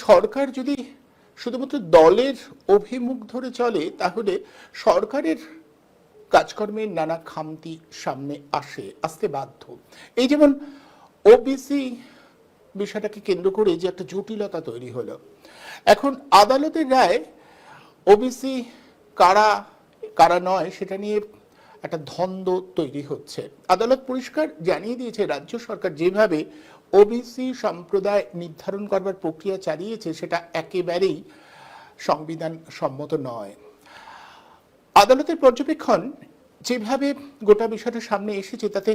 সরকার যদি শুধুমাত্র দলের অভিমুখ ধরে চলে তাহলে সরকারের কাজকর্মের নানা খামতি সামনে আসতে বাধ্য। এই যেমন ওবিসি বিষয়টাকে কেন্দ্র করে যে একটা জটিলতা তৈরি হলো, এখন আদালতের রায় ওবিসি কারা কারা নয় সেটা নিয়ে একটা দ্বন্দ্ব তৈরি হচ্ছে। আদালত পরিষ্কার জানিয়ে দিয়েছে রাজ্য সরকার যেভাবে ওবিসি সম্প্রদায় নির্ধারণ করবার প্রক্রিয়া চালিয়েছে সেটা একেবারেই সংবিধান সম্মত নয়। আদালতের পর্যবেক্ষণ যেভাবে গোটা বিষয়টা সামনে এসেছে তাতে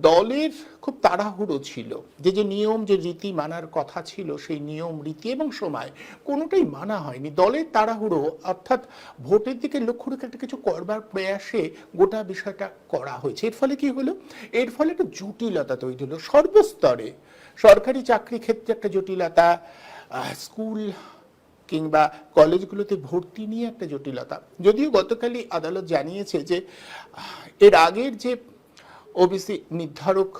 দলের খুব তাড়াহুড়ো ছিল, যে নিয়ম যে রীতি মানার কথা ছিল সেই নিয়ম রীতি এবং সময় কোনোটাই মানা হয়নি। দলের তাড়াহুড়ো অর্থাৎ ভোটের দিকে লক্ষ্য রেখে একটা কিছু করবার প্রয়াসে গোটা বিষয়টা করা হয়েছে। এর ফলে কি হলো, এর ফলে একটা জটিলতা তৈরি হলো সর্বস্তরে। সরকারি চাকরি ক্ষেত্রে একটা জটিলতা, স্কুল কিংবা কলেজগুলোতে ভর্তি নিয়ে একটা জটিলতা। যদিও গতকালই আদালত জানিয়েছে যে এর আগের যে ওবিসি নির্ধারক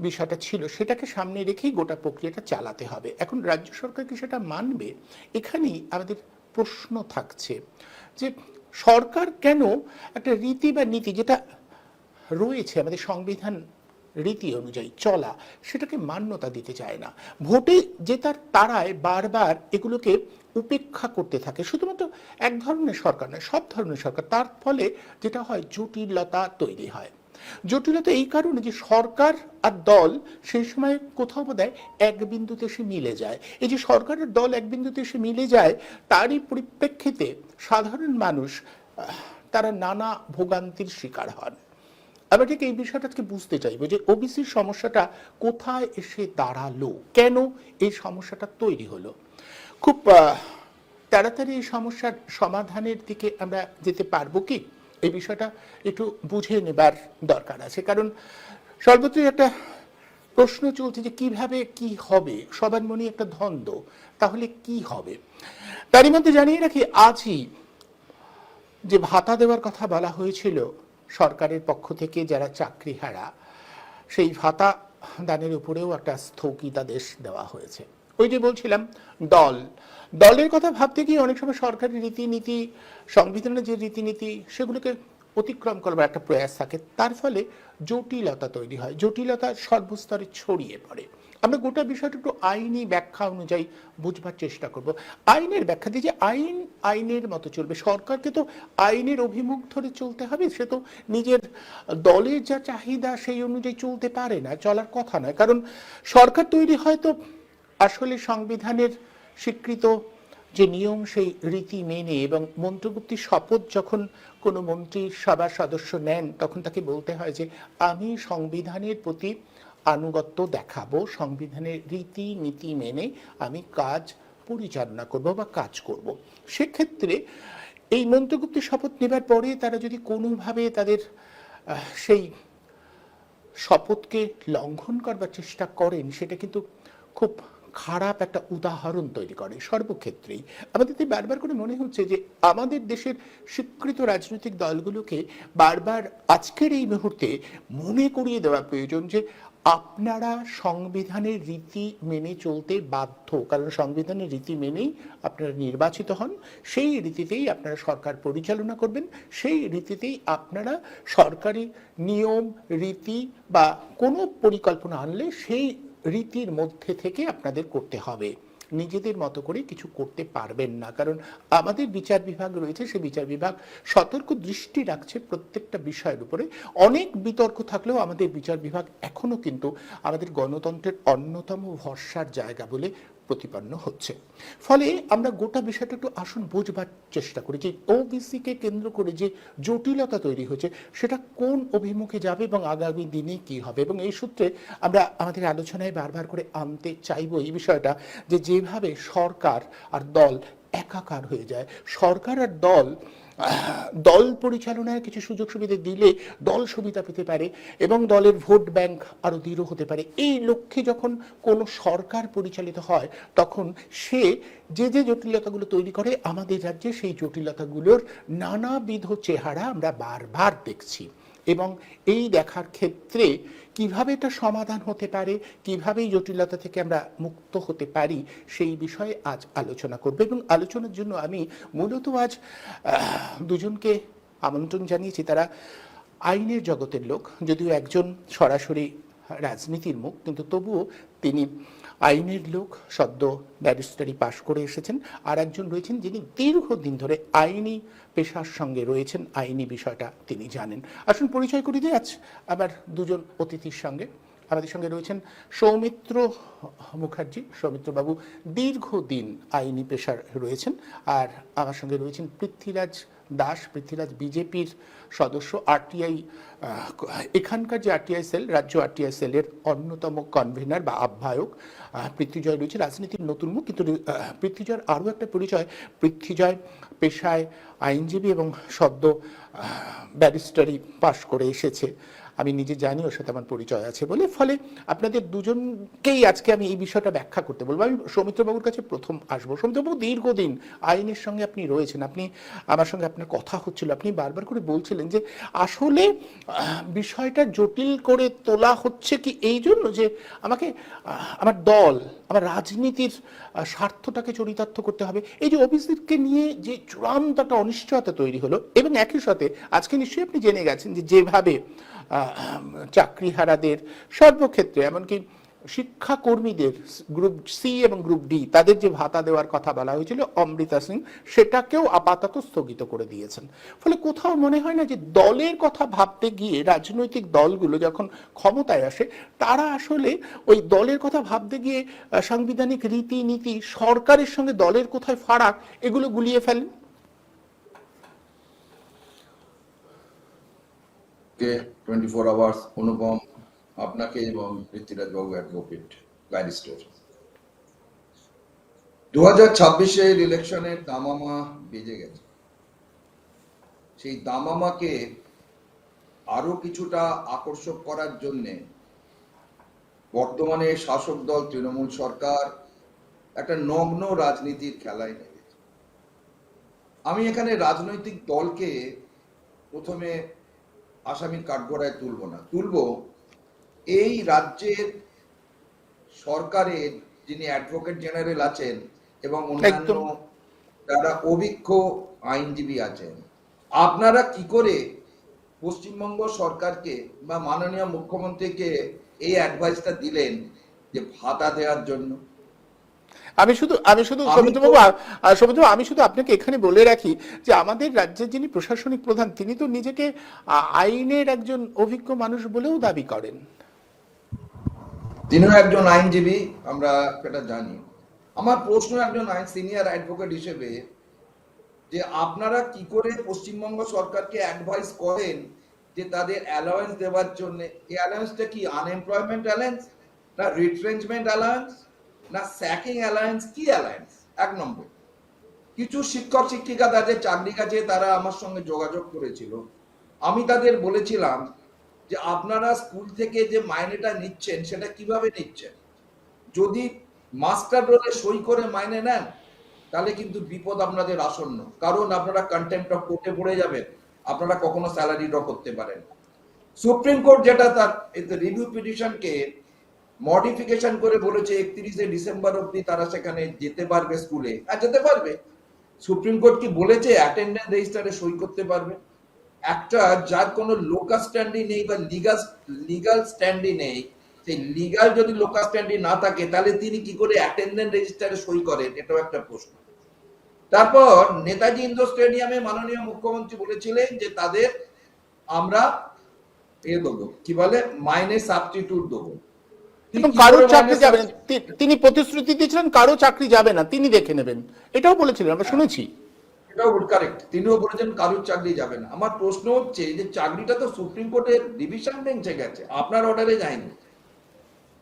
বিষয়টা ছিল সেটাকে সামনে রেখেই গোটা প্রক্রিয়াটা চালাতে হবে। এখন রাজ্য সরকার কি সেটা মানবে? এখানেই আমাদের প্রশ্ন থাকছে যে সরকার কেন একটা রীতি বা নীতি যেটা রয়েছে আমাদের সংবিধান রীতি অনুযায়ী চলা সেটাকে মান্যতা দিতে চায় না। ভোটে জেতার তাড়ায় বারবার এগুলোকে উপেক্ষা করতে থাকে। শুধুমাত্র এক ধরনের সরকার নয়, সব ধরনের সরকার। তার ফলে যেটা হয় জটিলতা তৈরি হয়। জটিলতা এই কারণে যে সরকার আর দল সেই সময় কোথাও বোধহয় এক বিন্দুতে এসে মিলে যায়। এই যে সরকারের দল এক বিন্দুতে এসে মিলে যায় তারই পরিপ্রেক্ষিতে সাধারণ মানুষ তারা নানা ভোগান্তির শিকার হন। আমরা ঠিক এই বিষয়টাকে বুঝতে চাইবো যে ওবিসির সমস্যাটা কোথায় এসে দাঁড়ালো, কেন এই সমস্যাটা তৈরি হলো। খুব তাড়াতাড়ি এই সমস্যার সমাধানের দিকে আমরা যেতে পারবো কি, এই বিষয়টা একটু বুঝে নেবার দরকার আছে। কারণ সর্বত্রই একটা প্রশ্ন চলছে যে কিভাবে কি হবে, সবার মনে একটা দ্বন্দ্ব, তাহলে কি হবে। তারই মধ্যে জানিয়ে রাখি আজই যে ভাতা দেওয়ার কথা বলা হয়েছিল সরকারের পক্ষ থেকে যারা চাকরিহারা, সেই ভাতা দানের উপরেও একটা স্থগিতাদেশ দেওয়া হয়েছে। ওই যে বলছিলাম দলের কথা ভাবতে গিয়ে অনেক সময় সরকারি রীতিনীতি, সংবিধানের যে রীতিনীতি সেগুলোকে অতিক্রম করবার একটা প্রয়াস থাকে, তার ফলে জটিলতা তৈরি হয়, জটিলতা সর্বস্তরে ছড়িয়ে পড়ে। আমরা গোটা বিষয়টা একটু আইনি ব্যাখ্যা অনুযায়ী বুঝবার চেষ্টা করব। আইনের ব্যাখ্যা দিয়ে যে আইন আইনের মতো চলবে, সরকারকে তো আইনের অভিমুখ ধরে চলতে হবে, সে তো নিজের দলের যা চাহিদা সেই অনুযায়ী চলতে পারে না, চলার কথা নয়। কারণ সরকার তৈরি হয় তো আসলে সংবিধানের স্বীকৃত যে নিয়ম সেই রীতি মেনে, এবং মন্ত্রগুপ্তির শপথ যখন কোনো মন্ত্রী সভার সদস্য নেন তখন তাকে বলতে হয় যে আমি সংবিধানের প্রতি আনুগত্য দেখাবো, সংবিধানের রীতি নীতি মেনে আমি কাজ পরিচালনা করব বা কাজ করব। সেক্ষেত্রে এই মন্ত্রগুপ্তির শপথ নেবার পরে তারা যদি কোনোভাবে তাদের সেই শপথকে লঙ্ঘন করবার চেষ্টা করেন সেটা কিন্তু খুব খারাপ একটা উদাহরণ তৈরি করে সর্বক্ষেত্রেই। আমাদের বারবার করে মনে হচ্ছে যে আমাদের দেশের স্বীকৃত রাজনৈতিক দলগুলোকে বারবার আজকের এই মুহূর্তে মনে করিয়ে দেওয়া প্রয়োজন যে আপনারা সংবিধানের রীতি মেনে চলতে বাধ্য, কারণ সংবিধানের রীতি মেনেই আপনারা নির্বাচিত হন, সেই রীতিতেই আপনারা সরকার পরিচালনা করবেন, সেই রীতিতেই আপনারা সরকারি নিয়ম রীতি বা কোনো পরিকল্পনা আনলে সেই রীতির মধ্যে থেকে আপনাদের করতে হবে, নিজেদের মতো করে কিছু করতে পারবেন না। কারণ আমাদের বিচার বিভাগ রয়েছে, সেই বিচার বিভাগ সতর্ক দৃষ্টি রাখছে প্রত্যেকটা বিষয়ের উপরে। অনেক বিতর্ক থাকলেও আমাদের বিচার বিভাগ এখনো কিন্তু আমাদের গণতন্ত্রের অন্যতম ভরসার জায়গা বলে প্রতিপন্ন হচ্ছে। ফলে আমরা গোটা বিষয়টা একটু আসুন বুঝবার চেষ্টা করি যে ওবিসিকে কেন্দ্র করে যে জটিলতা তৈরি হয়েছে সেটা কোন অভিমুখে যাবে এবং আগামী দিনে কি হবে। এবং এই সূত্রে আমরা আমাদের আলোচনায় বারবার করে আনতে চাইব এই বিষয়টা যে যেভাবে সরকার আর দল একাকার হয়ে যায়, সরকার আর দল পরিচালনায় কিছু সুযোগ সুবিধা দিলে দল সুবিধা পেতে পারে এবং দলের ভোট ব্যাংক আরো দৃঢ় হতে পারে। এই লক্ষ্যে যখন কোনো সরকার পরিচালিত হয় তখন সে যে যে জটিলতাগুলো তৈরি করে আমাদের রাজ্যে সেই জটিলতাগুলোর নানাবিধ চেহারা আমরা বারবার দেখছি। এবং এই দেখার ক্ষেত্রে কিভাবে এটা সমাধান হতে পারে, কিভাবে এই জটিলতা থেকে আমরা মুক্ত হতে পারি, সেই বিষয়ে আজ আলোচনা করব। এবং আলোচনার জন্য আমি মূলত আজ দুজনকে আমন্ত্রণ জানিয়েছি। তারা আইনের জগতের লোক, যদিও একজন সরাসরি রাজনীতির মুখ, কিন্তু তবুও তিনি আইনের লোক, সদ্য ব্যারিস্টারি পাশ করে এসেছেন। আর একজন রয়েছেন যিনি দীর্ঘদিন ধরে আইনি পেশার সঙ্গে রয়েছেন, আইনি বিষয়টা তিনি জানেন। আসুন পরিচয় করিয়ে দিই আজ আবার দুজন অতিথির সঙ্গে। আমাদের সঙ্গে রয়েছেন সৌমিত্র মুখার্জি। সৌমিত্রবাবু দীর্ঘদিন আইনি পেশার রয়েছেন। আর আমার সঙ্গে রয়েছেন পৃথ্বীরাজ দাস। পৃথ্বীরাজ বিজেপির সদস্য, আরটিআই, এখানকার যে আরটিআই সেল, রাজ্য আরটিআই সেলের অন্যতম কনভেনার বা আহ্বায়ক। পৃথ্বীজয় রয়েছে রাজনীতির নতুন মুখ, কিন্তু পৃথ্বীজয়ের আরও একটা পরিচয়, পৃথ্বীজয় পেশায় আইনজীবী এবং সদ্য ব্যারিস্টারি পাশ করে এসেছে। আমি নিজে জানি, ওর সাথে আমার পরিচয় আছে বলে। ফলে আপনাদের দুজনকেই আজকে আমি এই বিষয়টা ব্যাখ্যা করতে বলবো। আমি সৌমিত্রবাবুর কাছে প্রথম আসবো। সৌমিত্রবাবু, দীর্ঘদিন আইনের সঙ্গে আপনি রয়েছেন, আপনি আমার সঙ্গে আপনার কথা হচ্ছিল, আপনি বারবার করে বলছিলেন যে আসলে বিষয়টা জটিল করে তোলা হচ্ছে কি এই জন্য যে আমাকে আমার দল, আমার রাজনীতির স্বার্থটাকে চরিতার্থ করতে হবে। এই যে ওবিসিকে নিয়ে যে চূড়ান্ত একটা অনিশ্চয়তা তৈরি হলো, এবং একই সাথে আজকে নিশ্চয়ই আপনি জেনে গেছেন যে যেভাবে চাকরিহারাদের সর্বক্ষেত্রে, এমনকি শিক্ষাকর্মীদের গ্রুপ সি এবং গ্রুপ ডি, তাদের যে ভাতা দেওয়ার কথা বলা হয়েছিল অমৃতা সিং, সেটাকেও আপাতত স্থগিত করে দিয়েছেন। ফলে কোথাও মনে হয় না যে দলের কথা ভাবতে গিয়ে রাজনৈতিক দলগুলো যখন ক্ষমতায় আসে, তারা আসলে ওই দলের কথা ভাবতে গিয়ে সাংবিধানিক রীতিনীতি, সরকারের সঙ্গে দলের কোথায় ফারাক, এগুলো গুলিয়ে ফেলেন? 24 আওয়ার্স অনুপম, আপনাকে এবং পৃথ্বীরাজ বাবু অ্যাডভোকেট ব্যারিস্টার। 2026-এর ইলেকশনের দামামা বেজে গেছে। সেই দামামাকে আরো কিছুটা আকর্ষক করার জন্যে বর্তমানে শাসক দল তৃণমূল সরকার একটা নগ্ন রাজনীতির খেলায় নেমেছে। আমি এখানে রাজনৈতিক দলকে প্রথমে আসামির কাঠগড়ায় তুলব না, তুলব এই রাজ্যের সরকারের যিনি অ্যাডভোকেট জেনারেল আছেন এবং অন্যান্য যারা অভিজ্ঞ আইনজীবী আছেন। আপনারা কি করে পশ্চিমবঙ্গ সরকারকে বা মাননীয় মুখ্যমন্ত্রীকে এই অ্যাডভাইসটা দিলেন যে ভাতা দেওয়ার জন্য? আমি শুধু সৌমিত্রবাবু, আমি শুধু আপনাকে এখানে বলে রাখি যে আমাদের রাজ্যের যিনি প্রশাসনিক প্রধান, তিনি তো নিজেকে আইনের একজন অভিজ্ঞ মানুষ বলেও দাবি করেন। তিনিও একজন আইনজীবী, আমরা সেটা জানি। আমার প্রশ্ন একজন সিনিয়র অ্যাডভোকেট হিসেবে, যে আপনারা কি করে পশ্চিমবঙ্গ সরকারকে অ্যাডভাইস করেন যে তাদের অ্যালাউন্স দেওয়ার জন্য? এই অ্যালাউন্সটা কি আনএমপ্লয়মেন্ট অ্যালাউন্স, না রিট্রেঞ্চমেন্ট অ্যালাউন্স, না স্যাকিং অ্যালাউন্স? কি অ্যালাউন্স? এক নম্বর, কিছু শিক্ষক শিক্ষিকা তাদের চাকরি কাছে তারা আমার সঙ্গে যোগাযোগ করেছিল। আমি তাদের বলেছিলাম যে আপনারা স্কুল থেকে যে মাইনেটা নিচ্ছেন সেটা কিভাবে নিচ্ছেন? যদি মাস্টার রোলে সই করে মাইনে নেন তাহলে কিন্তু বিপদ আপনাদের আসন্ন, কারণ আপনারা কন্টেম্পট অফ কোর্টে পড়ে যাবেন, আপনারা কখনো স্যালারি ড্র করতে পারেন। সুপ্রিম কোর্ট যেটা তার রিভিউ পিটিশনকে মডিফিকেশন করে বলেছে 31শে ডিসেম্বর অবধি তারা সেখানে যেতে পারবে স্কুলে। আর যেতে পারবে। সুপ্রিম কোর্ট কি বলেছে অ্যাটেন্ডেন্স রেজিস্টারে সই করতে পারবে? একটা যার কোনো লোকাল স্ট্যান্ডি নেই বা লিগাল স্ট্যান্ডি নেই, সেই লিগাল যদি লোকাল স্ট্যান্ডি না থাকে তাহলে তিনি কি করে অ্যাটেন্ডেন্স রেজিস্টারে সই করেন? এটাও একটা প্রশ্ন। তারপর নেতাজি ইন্ডোর স্টেডিয়ামে মাননীয় মুখ্যমন্ত্রী বলেছিলেন যে তাদের আমরা দেবো, কি বলে, মাইনে সাবস্টিটিউট দেবো, এবং কারো চাকরি যাবে না। তিনি প্রতিশ্রুতি দিয়েছিলেন কারো চাকরি যাবে না, তিনি দেখে নেবেন, এটাও বলেছিলেন, আমরা শুনেছি। এটাও কারেক্ট, তিনিও বলেছেন কারোর চাকরি যাবে না। আমার প্রশ্ন হচ্ছে যে চাকরিটা তো সুপ্রিম কোর্টের ডিভিশন বেঞ্চে গেছে, আপনার অর্ডারে যায়নি।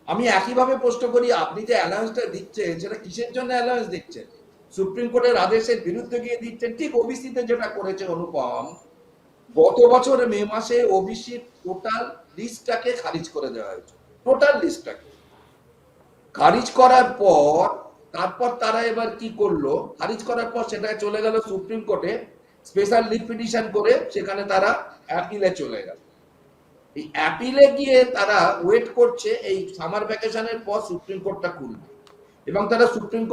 আমি একইভাবে প্রশ্ন করি, আপনি যে অ্যালাউন্সটা দিচ্ছেন সেটা কিসের জন্য অ্যালাউন্স দিচ্ছেন? সুপ্রিম কোর্টের আদেশের বিরুদ্ধে গিয়ে দিচ্ছেন। ঠিক ওবিসিতে যেটা করেছে অনুপম, গত বছর মে মাসে ওবিসির টোটাল লিস্টটাকে খারিজ করে দেওয়া হয়েছে। টোটাল লিস্টটাকে খারিজ করার পর তারপর তারা এবার কি করলো, খারিজ করার পর সেটা চলে গেল সুপ্রিম কোর্টে, স্পেশাল লিভ পিটিশন করে সেখানে তারা অ্যাপিলে চলে গেল। এই অ্যাপিলে গিয়ে তারা ওয়েট করছে এই সামার ভ্যাকেশনের পর সুপ্রিম কোর্টটা খুলবে, এবং তারা সুপ্রিম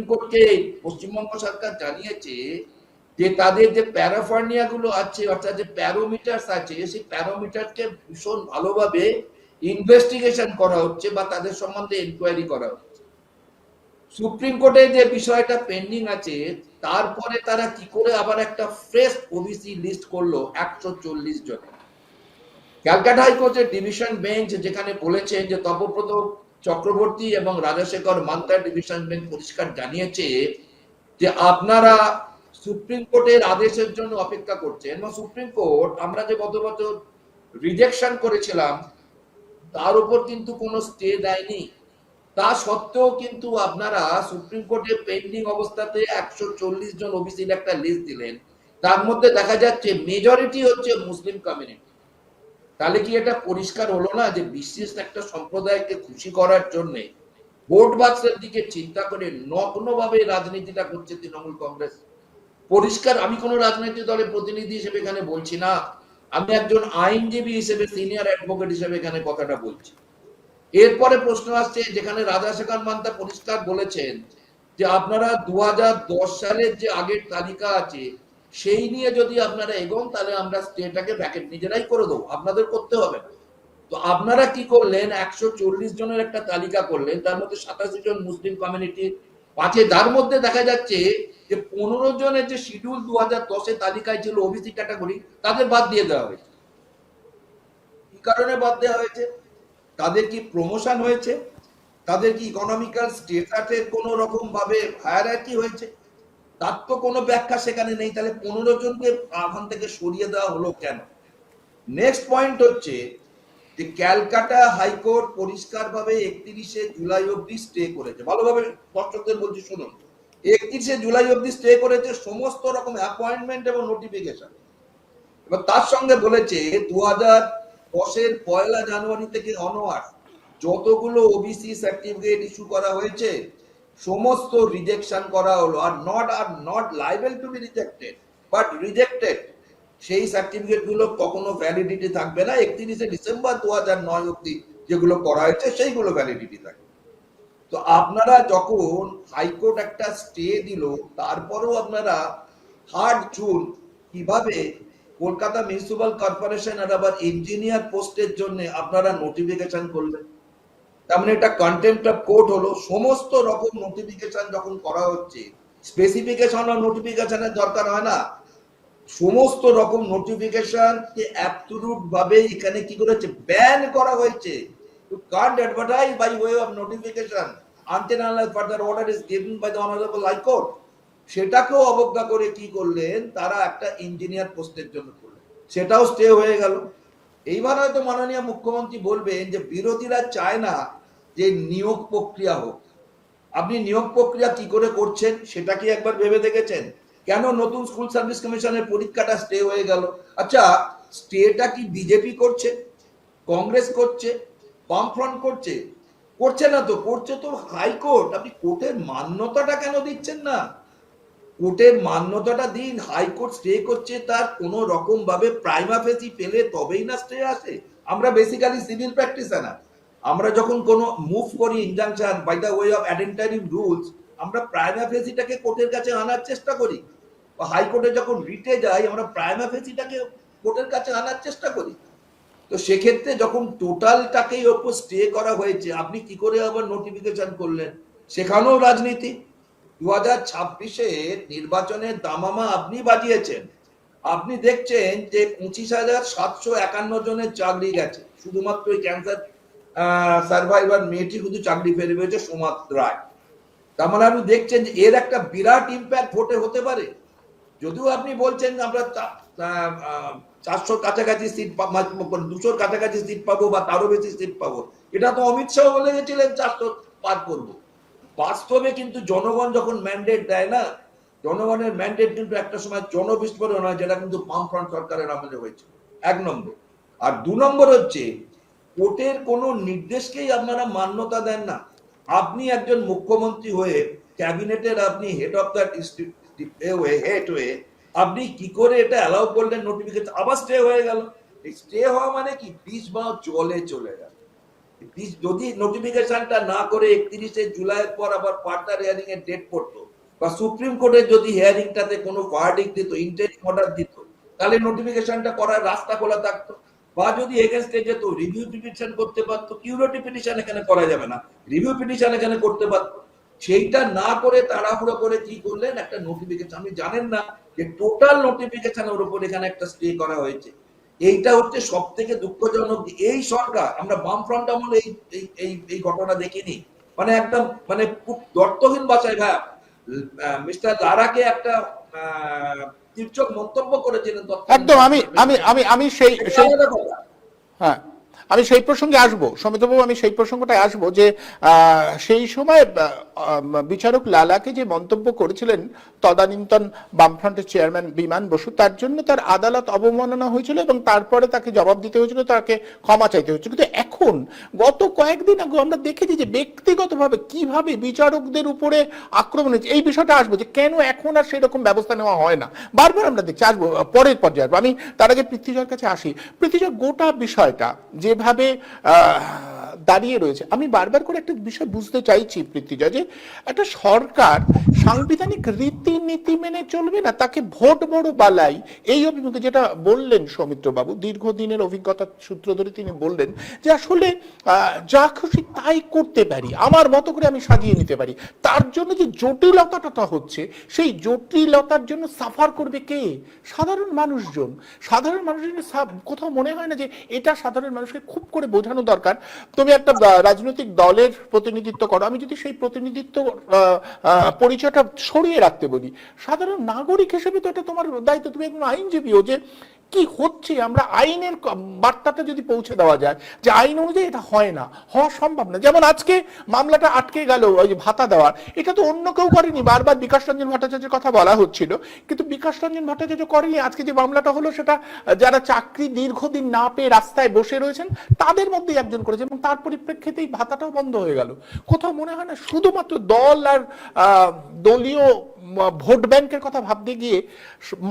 কোর্টকে পশ্চিমবঙ্গ সরকার জানিয়েছে যে তাদের যে প্যারাফার্নিয়া গুলো আছে, অর্থাৎ যে প্যারোমিটার আছে, সেই প্যারোমিটারকে ভীষণ ভালোভাবে ইনভেস্টিগেশন করা হচ্ছে বা তাদের সম্বন্ধে এনকোয়ারি করা হচ্ছে। সুপ্রিম কোর্টে যে বিষয়টা পেন্ডিং আছে, তারপরে তারা কি করে আবার একটা ফ্রেশ ওবিসি লিস্ট করলো 140 জন। ক্যালকাটা হাইকোর্টের ডিভিশন বেঞ্চ যেখানে বলেছেন যে তপব্রত চক্রবর্তী এবং রাজশেখর মান্তার ডিভিশন বেঞ্চ পরিষ্কার জানিয়েছে যে আপনারা সুপ্রিম কোর্টের আদেশের জন্য অপেক্ষা করছেন, এবং সুপ্রিম কোর্ট আমরা যে গত বছর রিজেকশন করেছিলাম তার উপর কিন্তু কোনো স্টে দেয়নি। তা সত্ত্বেও কিন্তু আপনারা সুপ্রিম কোর্টে পেন্ডিং অবস্থাতে 140 জন ওবিসির একটা লিস্ট দিলেন, তার মধ্যে দেখা যাচ্ছে মেজরিটি হচ্ছে মুসলিম কমিউনিটি। তাহলে কি এটা পরিষ্কার হলো না যে বিশেষ একটা সম্প্রদায়কে খুশি করার জন্য ভোট বাক্সের দিকে চিন্তা করে নগ্নভাবে রাজনীতিটা করছে তৃণমূল কংগ্রেস? পরিষ্কার, আমি কোনো রাজনৈতিক দলের প্রতিনিধি হিসেবে এখানে বলছি না, আমি একজন আইনজীবী হিসেবে, সিনিয়র অ্যাডভোকেট হিসেবে এখানে কথাটা বলছি। এরপরে প্রশ্ন আসছে, যেখানে রাজাশেখর মান্তা পরিষ্কার বলেছেন যে আপনারা 2010 সালের যে আগের তালিকা আছে সেই নিয়ে যদি আপনারা এগোন তাহলে আমরা স্টেটাকে ভ্যাকেট নিজেরাই করে দেবো, আপনাদের করতে হবে না। তো আপনারা কি করলেন, 140 জনের একটা তালিকা করলেন, তার মধ্যে 87 জন মুসলিম কমিউনিটি আছে, যার মধ্যে দেখা যাচ্ছে যে 15 জনের যে শিডিউল 2010 তালিকায় ছিল ওবিসি ক্যাটাগরি, তাদের বাদ দিয়ে দেওয়া হয়েছে। কি কারণে বাদ দেওয়া হয়েছে? তাদের কি প্রমোশন হয়েছে? তাদের কি ইকোনমিক্যাল স্টেটাসের কোনো রকম ভাবে হায়ারার্কি হয়েছে? তার তো কোনো ব্যাখ্যা সেখানে নেই। তাহলে 15 জনকে ওখান থেকে সরিয়ে দেওয়া হলো কেন? নেক্সট পয়েন্ট হচ্ছে যে ক্যালকাটা হাইকোর্ট পরিষ্কারভাবে 31শে জুলাই অবধি স্টে করেছে। ভালোভাবে দর্শকদের বলছি শুনুন, 31শে জুলাই অবধি স্টে করেছে সমস্ত রকম অ্যাপয়েন্টমেন্ট এবং নোটিফিকেশন, এবং তার সঙ্গে বলেছে 2010-এর 1 জানুয়ারি থেকে অনওয়ার্ড যতগুলো ওবিসি সার্টিফিকেট ইস্যু করা হয়েছে সমস্ত রিজেকশন করা হলো, are not liable to be rejected but rejected. সেই সার্টিফিকেট গুলো কখনো ভ্যালিডিটি থাকবে না, 31শে ডিসেম্বর 2009 অবধি যেগুলো করা হয়েছে সেইগুলো ভ্যালিডিটি থাকবে। তো আপনারা যখন হাইকোর্ট একটা স্টে দিল, তারপরেও আপনারা 8 জুন কিভাবে কলকাতা মিউনিসিপাল কর্পোরেশন আর আবার ইঞ্জিনিয়ার পোস্টের জন্য আপনারা নোটিফিকেশন করলেন? তার মানে এটা কন্টেম্পট অফ কোর্ট হলো। সমস্ত রকম নোটিফিকেশন যখন করা হচ্ছে, স্পেসিফিকেশন আর নোটিফিকেশনের দরকার হয় না, সমস্ত রকম নোটিফিকেশন কে অ্যাবসলিউট ভাবে এখানে কি করেছে, ব্যান করা হয়েছে। You can't advertise by way of notification until unless further order is given by the Honorable High Court. সেটাকেও অবজ্ঞা করে কি করলেন, তারা একটা ইঞ্জিনিয়ার পোস্টের জন্য করলেন, সেটাও স্টে হয়ে গেল। এইবার হয়তো মাননীয় মুখ্যমন্ত্রী বলবেন যে বিরোধীরা চায় না যে নিয়োগ প্রক্রিয়া হোক। আপনি নিয়োগ প্রক্রিয়া কি করে করছেন সেটা কি একবার ভেবে দেখেছেন? কেন নতুন স্কুল সার্ভিস কমিশনের পরীক্ষাটা স্টে হয়ে গেল? আচ্ছা, স্টেটা কি বিজেপি করছে, কংগ্রেস করছে, বামফ্রন্ট করছে? করছে না তো, করছে তো হাইকোর্ট। আপনি কোর্টের মান্যতাটা কেন দিচ্ছেন না? কোর্টের মান্যতাটা দিন। হাইকোর্ট স্টে করছে, তার কোন রকম ভাবে প্রাইমা ফেসি পেলে তবেই না স্টে আসে। আমরা বেসিক্যালি সিভিল প্র্যাকটিশনার, আমরা যখন কোনো মুভ করি injunction by the way of অ্যাডেন্টারিভ রুলস, আমরা প্রাইমা ফেসিটাকে কোর্টের কাছে আনার চেষ্টা করি, বা হাইকোর্টে যখন রিটে যাই আমরা প্রাইমা ফেসিটাকে কোর্টের কাছে আনার চেষ্টা করি। তো সেক্ষেত্রে যখন টোটালটাকেই ওপর স্টে করা হয়েছে, আপনি কি করে আবার নোটিফিকেশন করলেন? সেখানেও রাজনীতি। 2026-এর নির্বাচনের দামামা আপনি বাজিয়েছেন। আপনি দেখছেন যে 25,751 জনের চাকরি গেছে, শুধুমাত্র ওই ক্যান্সার সার্ভাইভার মেয়েটি শুধু চাকরি ফিরে পেয়েছে, সোমাত রায়। তার মানে আপনি দেখছেন যে এর একটা বিরাট ইম্প্যাক্ট ভোটে হতে পারে। যদিও আপনি বলছেন আমরা 400 কাছাকাছি সিট, 200 কাছাকাছি সিট পাবো বা তারও বেশি সিট পাবো, এটা তো অমিত শাহ বলে গেছিলেন 400 পার করবো। বাস্তবে কিন্তু জনগণ যখন ম্যান্ডেট দেয় না, জনগণের ম্যান্ডেট কিন্তু একটা সময় জনবিস্ফোরণ হয়, যেটা কিন্তু বামফ্রন্ট সরকারের আমলে হয়েছে, 1 নম্বর। আর 2 নম্বর হচ্ছে কোর্টের কোনো নির্দেশকেই আপনারা মান্যতা দেন না। আপনি একজন মুখ্যমন্ত্রী হয়ে, ক্যাবিনেটের আপনি হেড অফ দ্য হেড হয়ে আপনি কি করে এটা অ্যালাউ করলেন? নোটিফিকেশন আবার স্টে হয়ে গেল। এই স্টে হওয়া মানে কি, বিষ বা জলে চলে গেল। যদি নোটিফিকেশনটা না করে 31শে জুলাইয়ের পর আবার ফার্দার হিয়ারিং এর ডেট পড়তো, বা সুপ্রিম কোর্টের যদি হিয়ারিংটাতে কোনো ভার্ডিক্ট দিত, ইন্টারিম অর্ডার দিত, তাহলে নোটিফিকেশনটা করার রাস্তা খোলা থাকতো। বা যদি এগেইনস্টে যেত, রিভিউ পিটিশন করতে পারতো। কিউরেটিভ পিটিশন এখানে করা যাবে না, রিভিউ পিটিশন এখানে করতে পারতো। সেইটা না করে তাড়াহুড়ো করে কি করলেন, একটা নোটিফিকেশন, আপনি জানেন না যে টোটাল নোটিফিকেশনের উপর এখানে একটা স্টে করা হয়েছে। এইটা হচ্ছে সব থেকে দুঃখজনক। এই সরকার, আমরা বামফ্রন্ট আমলে এই ঘটনা দেখিনি। মানে একদম মানে খুব দর্থহীন ভাষায় ভাই মিস্টার লারাকে একটা তীর্যক মন্তব্য করেছিলেন। একদম আমি আমি আমি আমি সেই সেই হ্যাঁ, আমি সেই প্রসঙ্গে আসবো সমিতবাবু, আমি সেই প্রসঙ্গটায় আসবো যে সেই সময় বিচারক লালাকে যে মন্তব্য করেছিলেন তদানীন্তন বামফ্রন্টের চেয়ারম্যান বিমান বসু, তার জন্য তার আদালত অবমাননা হয়েছিল এবং তারপরে তাকে জবাব দিতে হয়েছিল, তাকে ক্ষমা চাইতে হয়েছিল। কিন্তু এখন গত কয়েকদিন আগে আমরা দেখেছি যে ব্যক্তিগতভাবে কিভাবে বিচারকদের উপরে আক্রমণ হয়েছে। এই বিষয়টা আসবো যে কেন এখন আর সেরকম ব্যবস্থা নেওয়া হয় না, বারবার আমরা দেখছি, আসবো পরের পর্যায়ে আসবো। আমি তার আগে পৃথ্বীজয়ের কাছে আসি। পৃথ্বীজয়, গোটা বিষয়টা যেভাবে দাঁড়িয়ে রয়েছে, আমি বারবার করে একটা বিষয় বুঝতে চাইছি পৃথ্বীজয়, যে একটা সরকার সাংবিধানিক রীতিনীতি মেনে চলবে না, তাকে ভোট বড় বালাই, এই অভিমুখে যেটা বললেন সৌমিত্র বাবু, দীর্ঘদিনের অভিজ্ঞতার সূত্র ধরে তিনি বললেন যে আসলে যা খুশি তাই করতে পারি, আমার মতো করে আমি সাজিয়ে নিতে পারি। তার জন্য যে জটিলতাটা হচ্ছে, সেই জটিলতার জন্য সাফার করবে কে? সাধারণ মানুষজন। সাধারণ মানুষজন কোথাও মনে হয় না যে এটা সাধারণ মানুষকে খুব করে বোঝানো দরকার। তুমি একটা রাজনৈতিক দলের প্রতিনিধিত্ব করো, আমি যদি সেই প্রতিনিধিত্ব পরিচয়টা সরিয়ে রাখতে বলি, সাধারণ নাগরিক হিসেবে তো এটা তোমার দায়িত্ব, তুমি একজন আইনজীবীও, যে কি হচ্ছে আমরা আইনের বার্তাটা যদি পৌঁছে দেওয়া যায় যে আইন অনুযায়ী এটা হয় না, হওয়া সম্ভব না। যেমন আজকে মামলাটা আটকে গেল ওই যে ভাতা দেওয়ার, এটা তো অন্য কেউ করেনি, বারবার বিকাশ রঞ্জন ভট্টাচার্যের কথা বলা হচ্ছিল, কিন্তু বিকাশ রঞ্জন ভট্টাচার্য করেনি। আজকে যে মামলাটা হলো সেটা যারা চাকরি দীর্ঘদিন না পেয়ে রাস্তায় বসে রয়েছেন তাদের মধ্যে একজন করেছে, এবং তার পরিপ্রেক্ষিতেই ভাতাটাও বন্ধ হয়ে গেল। কোথাও মনে হয় না শুধুমাত্র দল আর দলীয় ভোট ব্যাংকের কথা ভাবতে গিয়ে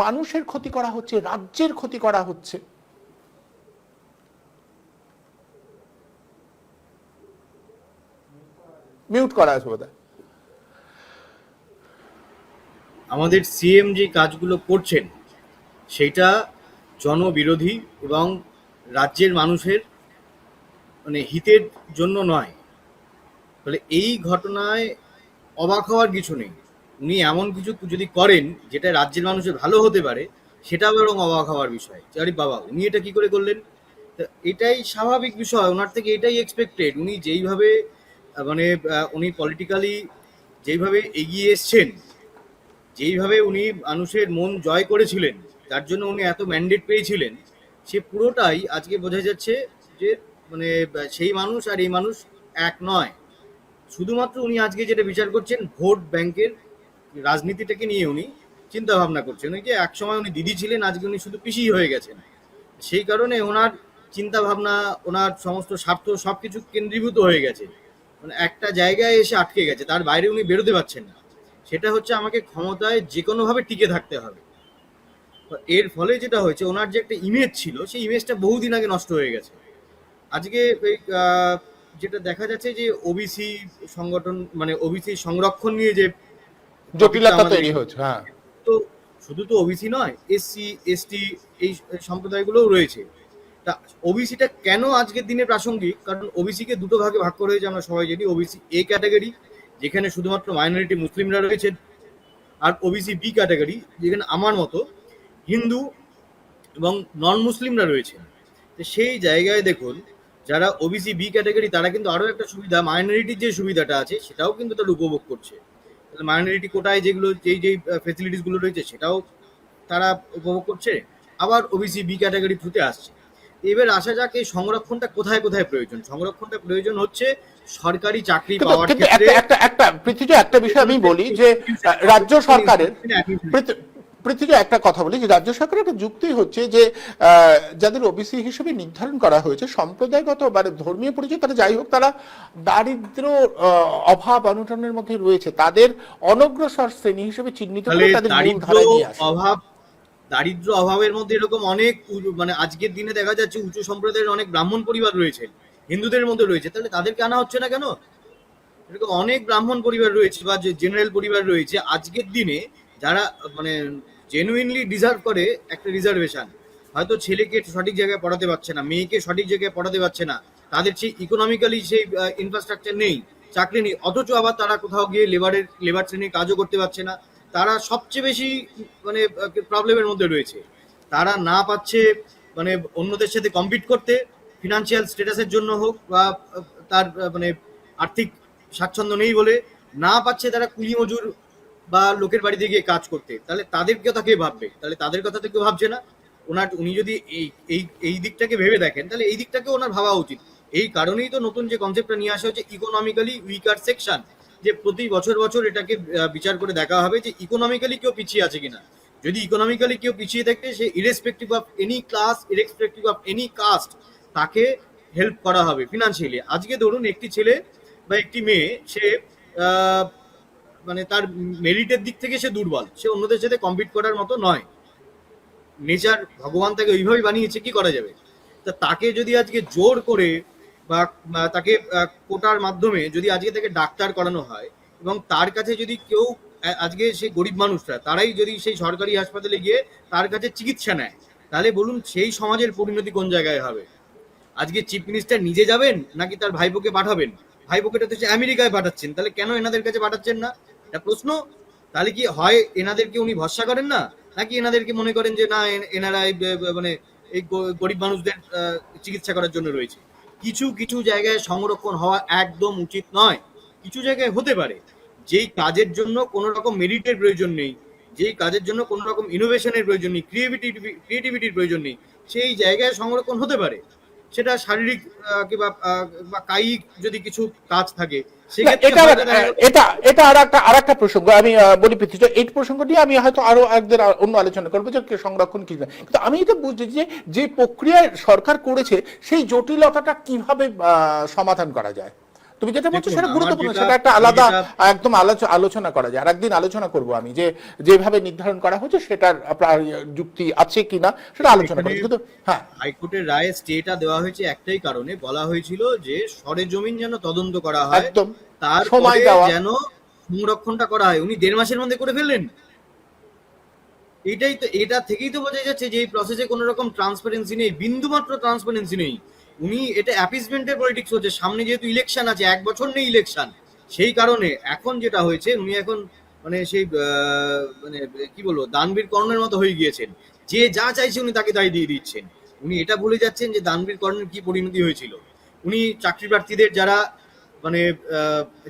মানুষের ক্ষতি করা হচ্ছে, রাজ্যের ক্ষতি করা হচ্ছে? মিউট করা আছে বোধহয়। আমাদের সিএম যে কাজগুলো করছেন সেটা জনবিরোধী এবং রাজ্যের মানুষের মানে হিতের জন্য নয়। ফলে এই ঘটনায় অবাক হওয়ার কিছু নেই। উনি এমন কিছু যদি করেন যেটা রাজ্যের মানুষের ভালো হতে পারে, সেটা বরং অবাক হওয়ার বিষয়। আরে বাবা, উনি এটা কি করে করলেন? এটাই স্বাভাবিক বিষয়, ওনার থেকে এটাই এক্সপেক্টেড। উনি যেইভাবে মানে উনি পলিটিক্যালি যেইভাবে এগিয়ে এসছেন, যেইভাবে উনি মানুষের মন জয় করেছিলেন, যার জন্য উনি এত ম্যান্ডেট পেয়েছিলেন, সে পুরোটাই আজকে বোঝা যাচ্ছে যে মানে সেই মানুষ আর এই মানুষ এক নয়। শুধুমাত্র উনি আজকে যেটা বিচার করছেন, ভোট ব্যাংকের রাজনীতিটাকে নিয়ে উনি চিন্তা ভাবনা করছেন। ওই যে একসময় উনি দিদি ছিলেন, আজকে উনি শুধু পিসি হয়ে গেছেন। সেই কারণে ওনার চিন্তা ভাবনা, ওনার সমস্ত স্বার্থ সবকিছু কেন্দ্রীভূত হয়ে গেছে, মানে একটা জায়গায় এসে আটকে গেছে, তার বাইরে উনি বেরোতে পারছেন না। সেটা হচ্ছে আমাকে ক্ষমতায় যে কোনোভাবে টিকে থাকতে হবে। এর ফলে যেটা হয়েছে, ওনার যে একটা ইমেজ ছিল, সেই ইমেজটা বহুদিন আগে নষ্ট হয়ে গেছে। আজকে যেটা দেখা যাচ্ছে যে ওবিসি সংগঠন মানে ওবিসি সংরক্ষণ নিয়ে যে জটিলতা তৈরি হচ্ছে, হ্যাঁ, তো শুধু তো ওবিসি নয়, এসসি এসটি এই সম্প্রদায়গুলোও রয়েছে। তা ওবিসিটা কেন আজকের দিনে প্রাসঙ্গিক? কারণ ওবিসিকে দুটো ভাগে ভাগ করা হয়েছে, আমরা সবাই জানি। ওবিসি এ ক্যাটাগরি, যেখানে শুধুমাত্র মাইনরিটি মুসলিমরা রয়েছেন, আর ওবিসি বি ক্যাটাগরি, যেখানে আমার মতো হিন্দু এবং নন মুসলিমরা রয়েছেন। তো সেই জায়গায় দেখুন, যারা ওবিসি বি ক্যাটাগরি তারা কিন্তু আরও একটা সুবিধা, মাইনরিটির যে সুবিধাটা আছে সেটাও কিন্তু তারা উপভোগ করছে। তাহলে মাইনরিটি কোটায় যেগুলো যেই ফেসিলিটিসগুলো রয়েছে সেটাও তারা উপভোগ করছে, আবার ওবিসি বি ক্যাটাগরি থ্রুতে আসছে। এবার আসা যাক, এই সংরক্ষণটা কোথায় কোথায় প্রয়োজন। সংরক্ষণটা প্রয়োজন হচ্ছে সরকারি চাকরি পাওয়ার ক্ষেত্রে। একটা বিষয় আমি বলি যে রাজ্য সরকারের, পৃথিবী একটা কথা বলি যে রাজ্য সরকারের একটা যুক্তি হচ্ছে যে যাদের ওবিসি হিসেবে নির্ধারণ করা হয়েছে সম্প্রদায়গত মানে ধর্মীয় পরিচয়, তারা যাই হোক, তারা দারিদ্র অভাব অনটনের মধ্যে রয়েছে, তাদের অনগ্রসর শ্রেণী হিসেবে চিহ্নিত করে তাদের মূল ধারায় নিয়ে আসে। অভাব দারিদ্র অভাবের মধ্যে এরকম অনেক মানে আজকের দিনে দেখা যাচ্ছে উঁচু সম্প্রদায়ের অনেক ব্রাহ্মণ পরিবার রয়েছে, হিন্দুদের মধ্যে রয়েছে, তাহলে তাদেরকে আনা হচ্ছে না কেন? এরকম অনেক ব্রাহ্মণ পরিবার রয়েছে বা যে জেনারেল পরিবার রয়েছে আজকের দিনে, যারা মানে জেনুইনলি ডিজার্ভ করে একটা রিজার্ভেশন। হয়তো ছেলেকে সঠিক জায়গায় পড়াতে পারছে না, মেয়েকে সঠিক জায়গায় পড়াতে পারছে না, তাদের সেই ইকোনমিক্যালি সেই ইনফ্রাস্ট্রাকচার নেই, চাকরি নেই, অথচ আবার তারা কোথাও গিয়ে লেবার শ্রেণীর কাজও করতে পারছে না। তারা সবচেয়ে বেশি মানে প্রবলেমের মধ্যে রয়েছে। তারা না পাচ্ছে মানে অন্যদের সাথে কম্পিট করতে, ফিনান্সিয়াল স্ট্যাটাসের জন্য হোক বা তার মানে আর্থিক স্বাচ্ছন্দ্য নেই বলে না পাচ্ছে তারা কুলি মজুর বা লোকের বাড়িতে গিয়ে কাজ করতে। তাহলে তাদের কথা কে ভাববে? তাহলে তাদের কথা তো কেউ ভাবছে না। উনি যদি এই এই এই দিকটাকে ভেবে দেখেন তাহলে এই দিকটাকে ওনার ভাবা উচিত। এই কারণেই তো নতুন যে কনসেপ্টটা নিয়ে আসা হচ্ছে ইকোনমিক্যালি উইকার সেকশন, যে প্রতি বছর বছর এটাকে বিচার করে দেখা হবে যে ইকোনমিক্যালি কেউ পিছিয়ে আছে কিনা। যদি ইকোনমিক্যালি কেউ পিছিয়ে থাকে, সে irrespective of any class, irrespective of any caste, তাকে হেল্প করা হবে ফিনান্সিয়ালি। আজকে ধরুন একটি ছেলে বা একটি মেয়ে, সে মানে তার মেরিটের দিক থেকে সে দুর্বল, সে অন্যদের সাথে কম্পিট করার মতো নয়, নেচার ভগবান তাকে ওইভাবেই বানিয়েছে, কি করা যাবে? তা তাকে যদি আজকে জোর করে বা তাকে কোটার মাধ্যমে যদি আজকে তাকে ডাক্তার করানো হয়, এবং তার কাছে যদি কেউ আজকে সেই গরিব মানুষরা তারাই যদি সেই সরকারি হাসপাতালে গিয়ে তার কাছে চিকিৎসা নেয়, তাহলে বলুন সেই সমাজের পরিণতি কোন জায়গায় হবে? আজকে চিফ মিনিস্টার নিজে যাবেন নাকি তার ভাইপোকে পাঠাবেন? ভাইপোকে তো আমেরিকায় পাঠাচ্ছেন, তাহলে কেন এনাদের কাছে পাঠাচ্ছেন না? এটা প্রশ্ন। তাহলে কি হয় এনাদেরকে উনি ভরসা করেন না, নাকি এনাদেরকে মনে করেন যে না এনারা মানে এই গরিব মানুষদের চিকিৎসা করার জন্য রয়েছে? কিছু কিছু জায়গায় সংরক্ষণ হওয়া একদম উচিত নয়। কিছু জায়গায় হতে পারে, যেই কাজের জন্য কোনো রকম মেরিটের প্রয়োজন নেই, যেই কাজের জন্য কোনো রকম ইনোভেশনের প্রয়োজন নেই, ক্রিয়েটিভিটির প্রয়োজন নেই, সেই জায়গায় সংরক্ষণ হতে পারে। সেটা শারীরিক কিংবা বা কায়িক যদি কিছু কাজ থাকে, সেক্ষেত্রে এটা এটা এটা আর একটা প্রসঙ্গ আমি বলি পৃথ্বীজ, এই প্রসঙ্গ নিয়ে আমি হয়তো আরো একদিন অন্য আলোচনা করবো যে সংরক্ষণ কি না। কিন্তু আমি এটা বুঝছি যে প্রক্রিয়ায় সরকার করেছে সেই জটিলতাটা কিভাবে সমাধান করা যায়। তুমি যেটা বলছো সেটা গুরুত্বপূর্ণ, সেটা একটা আলাদা একদম আলোচনা করা যায়, আর একদিন আলোচনা করব আমি যে যেভাবে নির্ধারণ করা হচ্ছে সেটার যুক্তি আছে কিনা সেটা আলোচনা করব। কিন্তু হ্যাঁ, হাইকোর্টের রায়ে স্টেটা দেওয়া হয়েছে একটাই কারণে, বলা হয়েছিল যে সরেজমিন যেন তদন্ত করা হয়, একদম তার সময় দেওয়া, যেন সংরক্ষণটা করা হয়। উনি 1.5 মাসের মধ্যে করে ফেললেন। এটাই তো, এটা থেকেই তো বোঝা যাচ্ছে যে এই প্রসেসে কোনো রকম ট্রান্সপারেন্সি নেই, বিন্দুমাত্র ট্রান্সপারেন্সি নেই। উনি এটা অ্যাপিসমেন্টের পলিটিক্স হচ্ছে। সামনে যেহেতু ইলেকশন আছে, 1 বছর নেই ইলেকশন, সেই কারণে এখন যেটা হয়েছে, উনি এখন মানে সেই মানে কি বলবো, দানবীর কর্ণের মতো হয়ে গিয়েছেন। যে যা চাইছে উনি তাকে তাই দিয়ে দিচ্ছেন। উনি এটা ভুলে যাচ্ছেন যে দানবীর কর্ণের কি পরিণতি হয়েছিল। উনি চাকরি প্রার্থীদের যারা মানে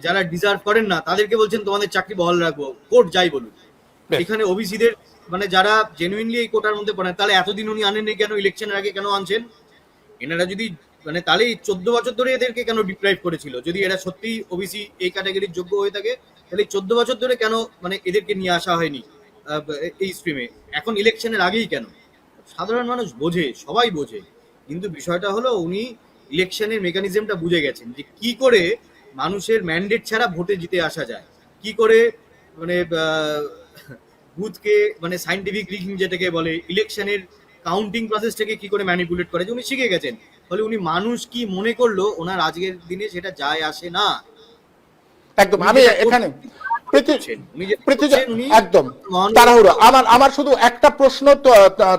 যারা ডিজার্ভ করেন না তাদেরকে বলছেন তোমাদের চাকরি বহাল রাখবো, কোর্ট যাই বলুন। এখানে ওবিসিদের মানে যারা জেনুইনলি এই কোটার মধ্যে পড়েন, তাহলে এতদিন উনি আনেননি কেন? ইলেকশনের আগে কেন আনছেন? এনারা যদি মানে তাহলে 14 বছর ধরে এদেরকে কেন ডিপ্রাইভ করেছিল? যদি এরা সত্যি ওবিসি এই ক্যাটাগরির যোগ্য হয়ে থাকে, তাহলে 14 বছর ধরে কেন মানে এদেরকে নিয়ে আসা হয়নি এই স্ট্রিমে? এখন ইলেকশনের আগেই কেন? সাধারণ মানুষ বোঝে, সবাই বোঝে, কিন্তু বিষয়টা হলো উনি ইলেকশনের মেকানিজমটা বুঝে গেছেন যে কি করে মানুষের ম্যান্ডেট ছাড়া ভোটে জিতে আসা যায়, কি করে মানে বুথকে মানে সাইন্টিফিক রিগিং যেটাকে বলে, ইলেকশনের কাউন্টিং প্রসেসটাকে কি করে ম্যানিপুলেট করে, উনি শিখে গেছেন। ফলে উনি মানুষ কি মনে করলো ওনার আজকের দিনে সেটা যায় আসে না। একদম। আমি এখানে একদম তাড়াহুড়ো, আমার শুধু একটা প্রশ্ন,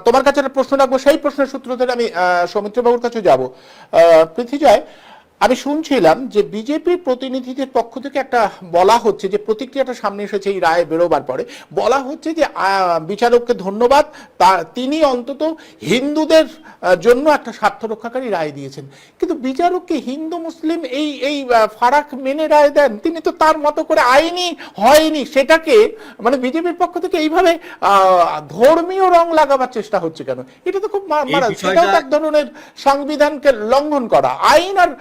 তোমার কাছে একটা প্রশ্ন রাখবো, সেই প্রশ্নের সূত্র ধরে আমি সৌমিত্র বাবুর কাছে যাবো। পৃথ্বীজয়, আমি শুনছিলাম যে বিজেপির প্রতিনিধিদের পক্ষ থেকে একটা বলা হচ্ছে, যে প্রতিক্রিয়াটা সামনে এসেছে এই রায় বেরোবার পরে, বলা হচ্ছে যে বিচারককে ধন্যবাদ, তিনি অন্তত হিন্দুদের জন্য একটা স্বার্থ রক্ষাকারী রায় দিয়েছেন। কিন্তু বিচারককে হিন্দু মুসলিম এই এই ফারাক মেনে রায় দেন? তিনি তো তার মতো করে আইনি হয়নি সেটাকে মানে বিজেপির পক্ষ থেকে এইভাবে ধর্মীয় রং লাগাবার চেষ্টা হচ্ছে কেন? এটা তো খুব সেটাও এক ধরনের সংবিধানকে লঙ্ঘন করা। আইন আর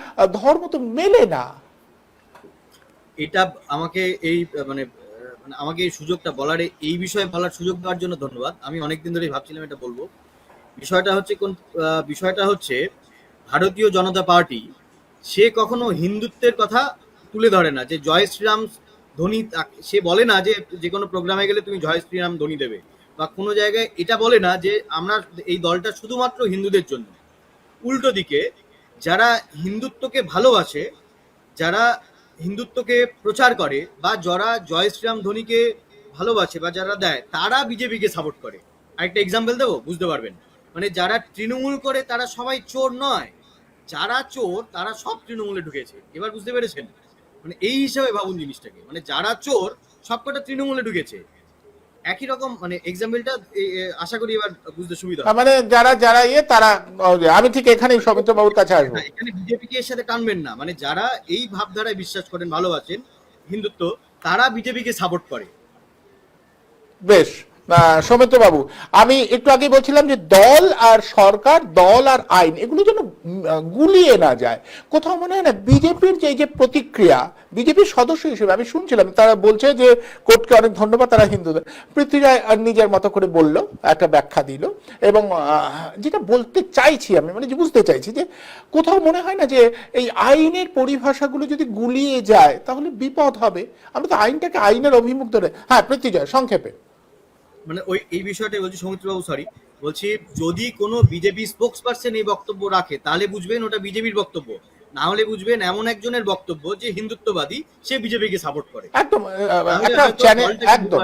ধর্ম তো মেলে না। এটা আমাকে এই মানে আমাকে এই সুযোগটা বলার, এই বিষয়ে বলার সুযোগ দেওয়ার জন্য ধন্যবাদ। আমি অনেকদিন ধরেই ভাবছিলাম এটা বলবো। বিষয়টা হচ্ছে ভারতীয় জনতা পার্টি সে কখনো হিন্দুত্বের কথা তুলে ধরে না, যে জয় শ্রীরাম ধ্বনি, সে বলে না যে যে কোনো প্রোগ্রামে গেলে তুমি জয় শ্রীরাম ধ্বনি দেবে। বা কোনো জায়গায় এটা বলে না যে আমরা এই দলটা শুধুমাত্র হিন্দুদের জন্য। উল্টো দিকে যারা হিন্দুত্বকে ভালোবাসে, যারা হিন্দুত্বকে প্রচার করে, বা যারা জয় শ্রীরাম ধ্বনিকে ভালোবাসে বা যারা দেয়, তারা বিজেপিকে সাপোর্ট করে। আরেকটা এক্সাম্পল দেবো, বুঝতে পারবেন। মানে যারা তৃণমূল করে তারা সবাই চোর নয়, যারা চোর তারা সব তৃণমূলে ঢুকেছে। এবার বুঝতে পেরেছেন? মানে এই হিসাবে ভাবুন জিনিসটাকে, মানে যারা চোর সবকটা তৃণমূলে ঢুকেছে। একই রকম মানে এক্সাম্পলটা আশা করি এবার বুঝতে সুবিধা হবে। মানে যারা যারা তারা, আমি ঠিক এখানেই সৌমিত্র বাবুর কাছে আসবো। এখানে বিজেপিকে এর সাথে টানবেন না, মানে যারা এই ভাবধারায় বিশ্বাস করেন, ভালোবাসেন হিন্দুত্ব, তারা বিজেপিকে সাপোর্ট করে। বেশ, সৌমিত্র বাবু, আমি একটু আগে বলছিলাম যে দল আর সরকার, দল আর আইন, এগুলো যেন গুলিয়ে না যায়। কোথাও মনে হয় না বিজেপির যে প্রতিক্রিয়া, বিজেপির সদস্য হিসেবে আমি শুনছিলাম তারা বলছে যে কোর্টকে অনেক ধন্যবাদ, তারা হিন্দুদের। পৃথ্বীরায় নিজের মতো করে বলল, একটা ব্যাখ্যা দিল, এবং যেটা বলতে চাইছি আমি, মানে যে বুঝতে চাইছি যে কোথাও মনে হয় না যে এই আইনের পরিভাষাগুলো যদি গুলিয়ে যায় তাহলে বিপদ হবে। আমরা তো আইনটাকে আইনের অভিমুখ ধরে, হ্যাঁ পৃথ্বীজয় সংক্ষেপে। মানে ওই এই বিষয়টাই বলছি সৌমিত্রবাবু, সরি বলছি, যদি কোনো বিজেপি স্পোক্স পার্সন এই বক্তব্য রাখে তাহলে বুঝবেন ওটা বিজেপির বক্তব্য, না হলে বুঝবেন এমন একজনের বক্তব্য যে হিন্দুত্ববাদী, সে বিজেপিকে সাপোর্ট করে। একদম একটা চ্যানেল, একদম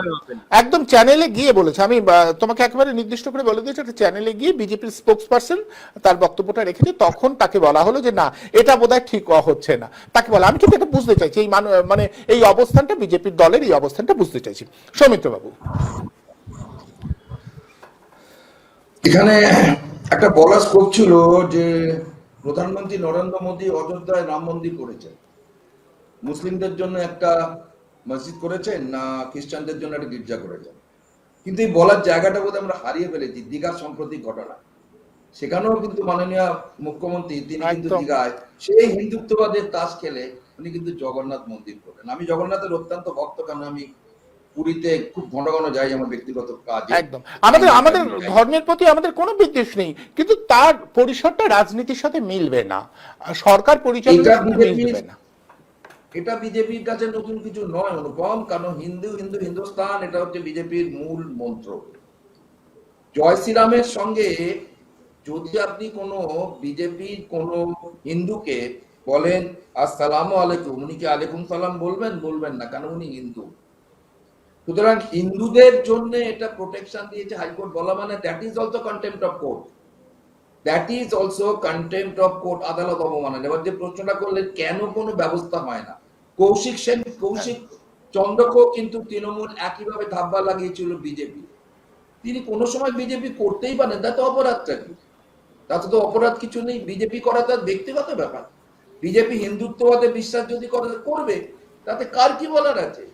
একদম চ্যানেলে গিয়ে বলেছে, আমি তোমাকে একেবারে নির্দিষ্ট করে বলে দিয়েছি, একটা চ্যানেলে গিয়ে বিজেপির স্পোক্স পার্সন তার বক্তব্যটা রেখেছে, তখন তাকে বলা হলো যে না, এটা বোধহয় ঠিক হচ্ছে না। তাকে বলা, আমি কিন্তু এটা বুঝতে চাইছি, এই মানে এই অবস্থানটা, বিজেপির দলের এই অবস্থানটা বুঝতে চাইছি। সৌমিত্র বাবু, এখানে একটা বলার স্কোপ ছিল যে প্রধানমন্ত্রী নরেন্দ্র মোদী অযোধ্যায় রাম মন্দির করেছেন, মুসলিমদের জন্য একটা মসজিদ করেছেন, না খ্রিস্টানদের জন্য একটা গির্জা করেছেন। কিন্তু এই বলার জায়গাটা বোধহয় আমরা হারিয়ে ফেলেছি দীঘার সাম্প্রতিক ঘটনা। সেখানেও কিন্তু মাননীয় মুখ্যমন্ত্রী তিনি কিন্তু দীঘায় সেই হিন্দুত্ববাদের তাস খেলে উনি কিন্তু জগন্নাথ মন্দির করেন। আমি জগন্নাথের অত্যন্ত ভক্ত, কারণ আমি পুরীতে খুব ঘন ঘন যাই আমার ব্যক্তিগত কাজে। একদম আমাদের ধর্মের প্রতি আমাদের কোনো বিদ্বেষ নেই, কিন্তু তার পরিসরটা রাজনীতির সাথে মিলবে না, সরকার পরিচালনার সাথে মিলবে না। এটা বিজেপির কাছে নতুন কিছু নয় অনুপম, কারণ হিন্দু হিন্দু হিন্দুস্তান এটা হচ্ছে বিজেপির মূল মন্ত্র। জয় শ্রীরামের সঙ্গে যদি আপনি কোনো বিজেপির কোনো হিন্দুকে বলেন আসসালামু আলাইকুম, উনি কি আলাইকুম সালাম বলবেন? বলবেন না, কারণ উনি হিন্দু। সুতরাং হিন্দুদের জন্য এটা প্রোটেকশন দিয়েছে হাইকোর্ট, বলা মানে that is also contempt of court, that is also contempt of court, আদালত অবমাননা। এবার যে প্রশ্নটা করলেন কেন কোনো ব্যবস্থা হয় না, কৌশিক চন্দ্রকেও কিন্তু তৃণমূল একইভাবে ধাব্বা লাগিয়েছিল বিজেপি। তিনি কোনো সময় বিজেপি করতেই পারেন, তাতে অপরাধটা কি? তাতে তো অপরাধ কিছু নেই, বিজেপি করা তার ব্যক্তিগত ব্যাপার। বিজেপি হিন্দুত্ববাদে বিশ্বাস যদি করবে, তাতে কার কি বলার আছে?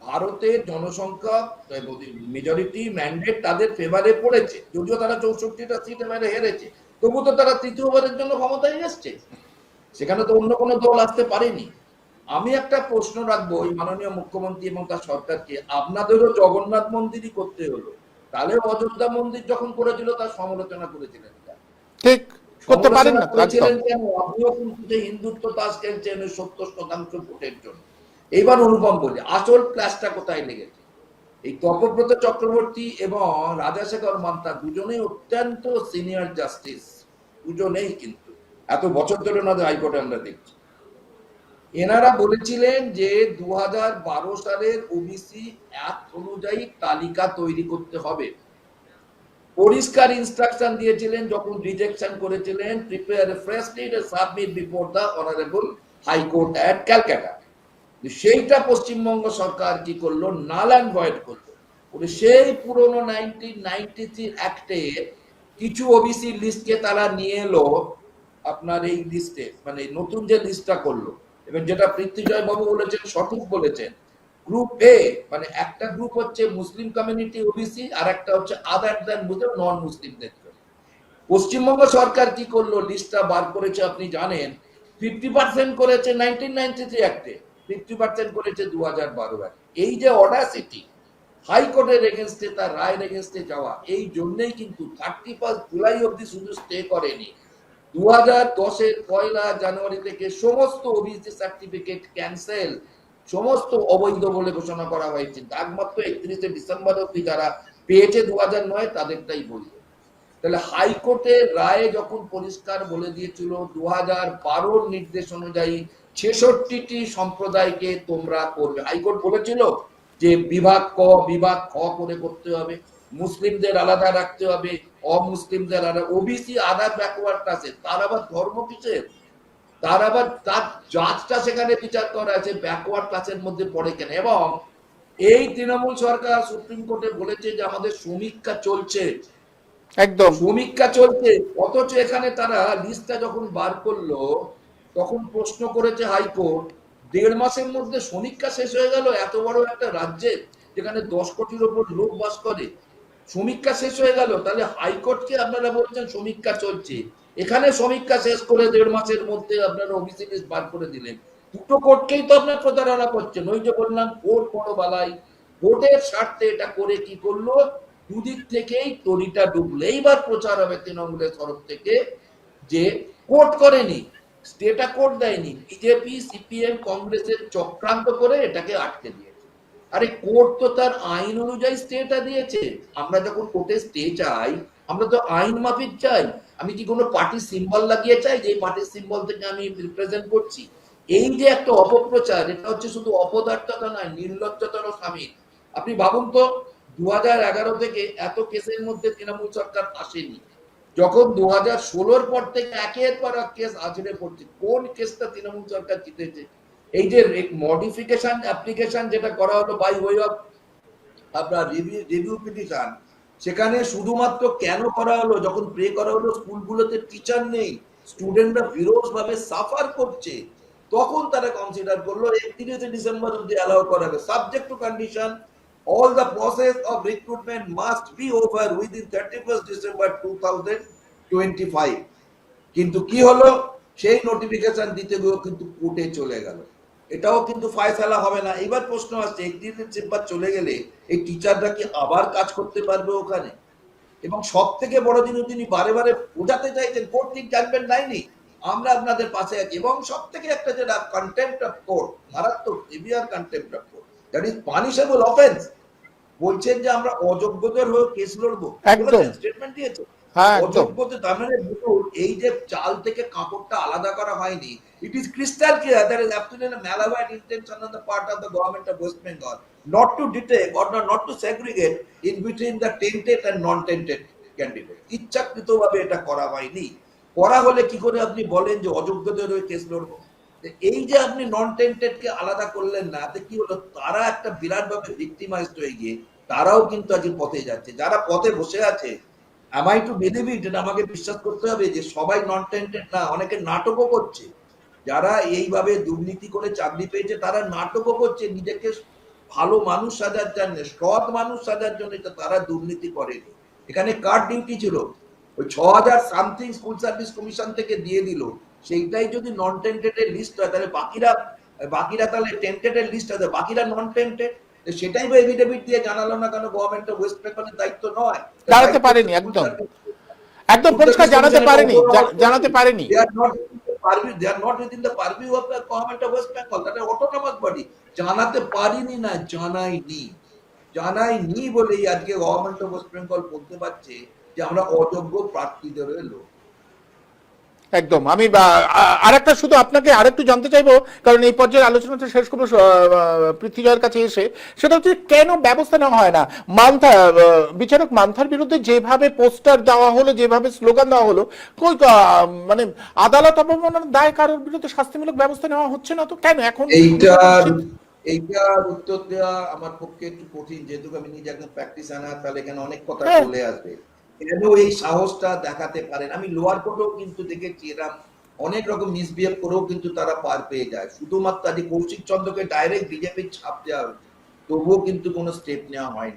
ভারতের জনসংখ্যা মেজরিটি ম্যান্ডেট তাদের ফেভারে পড়েছে, যদিও তারা 64টা সিটে মেরে হেরেছে, তবু তো তারা তৃতীয়বারের জন্য ক্ষমতায় এসছে, সেখানে তো অন্য কোনো দল আসতে পারেনি। আমি একটা প্রশ্ন রাখবো এই মাননীয় মুখ্যমন্ত্রী এবং তার সরকারকে, আপনাদেরও জগন্নাথ মন্দিরই করতে হলো, তাহলে অযোধ্যা মন্দির যখন করেছিল তার সমালোচনা করেছিলেন, ঠিক করতে পারেন না, করেছিলেন কেন? আপনিও কিন্তু যে হিন্দুত্ব তাস খেলছেন 70% ভোটের জন্য। এইবার অনুপম বলি, আসল ক্লাসটা কোথায় লেগেছে? এই তপব্রত চক্রবর্তী এবং রাজাশেখর মান্তা দুজনেই অত্যন্ত সিনিয়র জাস্টিস, দুজনেই কিন্তু এত বছর ধরে ওনাদের হাইকোর্টে আমরা দেখছি। এনারা বলেছিলেন যে 2012 সালের ওবিসি অ্যাক্ট অনুযায়ী তালিকা তৈরি করতে হবে, পরিষ্কার ইনস্ট্রাকশন দিয়েছিলেন যখন রিজেকশন করেছিলেন, prepare a fresh list and submit before the honourable high court at Calcutta. সেইটা পশ্চিমবঙ্গ সরকার কি করলো? নাল অ্যান্ড ভয়েড করলো। সেই পুরনো 1993 অ্যাক্টে কিছু ওবিসি লিস্টকে তারা নিয়ে এলো আপনার এই লিস্টে, মানে নতুন যে লিস্টটা করলো, এবং যেটা পৃথ্বীজয় বাবু বলেছেন সঠিক বলেছেন, গ্রুপ এ মানে একটা গ্রুপ হচ্ছে মুসলিম কমিউনিটি ওবিসি, আর একটা হচ্ছে আদার দ্যান নন মুসলিমদের। পশ্চিমবঙ্গ সরকার কি করলো? লিস্টটা বার করেছে, আপনি জানেন 50% করেছে 1993 অ্যাক্টে, 50% করেছে 2012 অ্যাক্টে। এই যে অডাসিটি, হাইকোর্টের এগেনস্টে, তার রায়ের এগেনস্টে যাওয়া, এই জন্যই কিন্তু 31 জুলাই অবধি শুধু স্টে করেনি, 2010 পয়লা জানুয়ারি থেকে সমস্ত ওবিসি সার্টিফিকেট ক্যান্সেল, সমস্ত অবৈধ বলে ঘোষণা করা হয়েছে। একমাত্র 31 ডিসেম্বর অবধি যারা পেয়েছে 2009 তাদেরটাই বলবে। তাহলে হাইকোর্টের রায়ে যখন পরিষ্কার বলে দিয়েছিল 2012 নির্দেশ অনুযায়ী 66টি সম্প্রদায়কে তোমরা করবে, হাইকোর্ট বলেছিল যে বিভাগ ক বিভাগ খ করে করতে হবে, মুসলিমদের আলাদা রাখতে হবে, অমুসলিমদের আলাদা, ওবিসি আদার ব্যাকওয়ার্ড ক্লাসে, তার আবার ধর্ম কিসের, তার আবার তার জাতটা সেখানে বিচার করা আছে ব্যাকওয়ার্ড ক্লাসের মধ্যে পড়ে কেন। এবং এই তৃণমূল সরকার সুপ্রিম কোর্টে বলেছে যে আমাদের সমীক্ষা চলছে, একদম সমীক্ষা চলছে, অথচ এখানে তারা লিস্টটা যখন বার করলো তখন প্রশ্ন করেছে হাইকোর্ট 1.5 মাসের মধ্যে সমীক্ষা শেষ হয়ে গেল, এত বড় একটা রাজ্যে যেখানে 10 কোটির ওপর লোক বাস করে সমীক্ষা শেষ হয়ে গেল। তাহলে হাইকোর্টকে আপনারা বলছেন সমীক্ষা চলছে, এখানে সমীক্ষা শেষ করে 1.5 মাসের মধ্যে আপনারা ওবিসি লিস্ট বার করে দিলেন। দুটো কোর্টকেই তো আপনার প্রতারণা করছেন। ওই যে বললাম কোর্ট বড় বালাই, কোর্টের স্বার্থে এটা করে কি করলো, দুদিক থেকেই তরিটা ডুবলো। এইবার প্রচার হবে তৃণমূলের তরফ থেকে যে কোর্ট করেনি, স্টেটা কোর্ট দেয়নি, বিজেপি সিপিএম কংগ্রেসের চক্রান্ত করে এটাকে আটকে দিয়েছে। আরে কোর্ট তো তার আইন অনুযায়ী স্টেটা দিয়েছে। আমরা যখন কোর্টে স্টে চাই আমরা তো আইন মাফিক চাই। আমি কি কোনো পার্টির সিম্বল লাগিয়ে চাই যে পার্টির সিম্বল থেকে আমি রিপ্রেজেন্ট করছি? এই যে একটা অপপ্রচার, এটা হচ্ছে শুধু অপদার্থতা নয়, নির্লজ্জতারও সামিল। আপনি ভাবুন তো 2011 থেকে এত কেসের মধ্যে তৃণমূল সরকার আসেনি, যখন 2016-র পর থেকে একের পর এক কেস আছড়ে পড়ছে। কোন কেসটা তৃণমূল সরকার জিতেছে? এই যে মডিফিকেশন অ্যাপ্লিকেশন যেটা করা হলো বাই ওয়ে অফ আপনার রিভিউ পিটিশন, সেখানে শুধুমাত্র কেন করা হলো, যখন প্রে করা হলো স্কুলগুলোতে টিচার নেই, স্টুডেন্টরা বিরোধ ভাবে সাফার করছে, তখন তারা কনসিডার করলো 31 ডিসেম্বর অব্দি অ্যালাউ করা হবে, subject to condition all the process of recruitment must be over within 31st December 2025। কিন্তু কি হলো, সেই নোটিফিকেশন দিতে গিয়েও কিন্তু কোর্টে চলে গেল, এটাও কিন্তু ফায়সালা হবে না। এবার প্রশ্ন আসছে 31 ডিসেম্বর চলে গেলে এই টিচাররা কি আবার কাজ করতে পারবে ওখানে? এবং সব থেকে বড় জিনিস তিনি বারে বারে বোঝাতে চাইছেন কোর্ট ঠিক জানবেন নাইনি, আমরা আপনাদের পাশে আছি। এবং সব থেকে একটা যেটা কন্টেম্পট অফ কোর্ট, মারাত্মক severe contempt of court, that is punishable offence. বলছেন যে আমরা অযোগ্যদের হয়ে কেস লড়বো, একদম স্টেটমেন্ট দিয়েছে। হ্যাঁ একদম অযোগ্যদের তার মানে এই যে চাল থেকে কাপড়টা আলাদা করা হয়নি, it is crystal clear there is absolutely a malevolent intention on the part of the government of West Bengal not to detect or not to segregate in between the tainted and non-tainted candidate। ইচ্ছাকৃতভাবে এটা করা হয়নি। করা হলে কি করে আপনি বলেন যে অযোগ্যদের হয়ে কেস লড়বো? এই যে আপনি নন টেন্টেড কে আলাদা করলেন না, তাতে কি হলো, তারা একটা বিরাট ভাবে ভিক্টিমাইজড হয়ে গিয়ে তারাও কিন্তু আজ পথে যাচ্ছে। যারা পথে বসে আছে, am I to believe it, এটা আমাকে বিশ্বাস করতে হবে যে সবাই নন টেন্টেড না, অনেকে নাটকও করছে। যারা এইভাবে দুর্নীতি করে চাকরি পেয়েছে তারা নাটকও করছে, নিজেকে ভালো মানুষ সাজার জন্য, সৎ মানুষ সাজার জন্য তারা দুর্নীতি করেনি। এখানে কার ডিউটি ছিল? ওই 6000 সামথিং স্কুল সার্ভিস কমিশন থেকে দিয়ে দিল, সেইটাই যদি নন টেন্টেড এর লিস্ট হয় তাহলে বাকিরা তাহলে টেন্টেড এর লিস্ট আছে, বাকিরা নন টেন্টেড। সেটাই বা এফিডেভিট দিয়ে জানালো না কেন? গভর্নমেন্ট অফ ওয়েস্ট বেঙ্গলের দায়িত্ব নয়, জানাতে পারেনি, একদম একদম পরিষ্কার জানাতে পারেনি, জানাতে পারেনি। they are not within the purview of the government of West Bengal, that is autonomous body। জানাতে পারিনি না, জানাইনি বলেই আজকে গভর্নমেন্ট অফ ওয়েস্ট বেঙ্গল বলতে পারছে যে আমরা অযোগ্য প্রার্থীদের লোক। একদম। আমি আরেকটা শুধু আপনাকে আরেকটু জানতে চাইবো, কারণ এই পর্যায়ে আলোচনাটা শেষ করবো পৃথ্বীজয়ের কাছে এসে, সেটা হচ্ছে কেন ব্যবস্থা নেওয়া হয় না? বিচারক মান্থার বিরুদ্ধে যেভাবে পোস্টার দেওয়া হলো, যেভাবে স্লোগান দেওয়া হলো, মানে আদালত অবমাননার দায় কারোর বিরুদ্ধে শাস্তিমূলক ব্যবস্থা নেওয়া হচ্ছে না তো কেন এখন? এইটার উত্তর দেওয়া আমার পক্ষে একটু কঠিন, যেহেতু আমি নিজে একজন প্র্যাকটিশনার, তাহলে এখানে অনেক কথা চলে আসবে। কেন এই সাহসটা দেখাতে পারেন? আমি লোয়ার কোর্টেও কিন্তু দেখেছি এরা অনেক রকম মিসবিহেভ করেও কিন্তু তারা পার পেয়ে যায়। শুধুমাত্র আজ কৌশিক চন্দ্রকে ডাইরেক্ট বিজেপির ছাপ দেওয়া হয়েছে, তবুও কিন্তু কোনো স্টেপ নেওয়া হয়নি।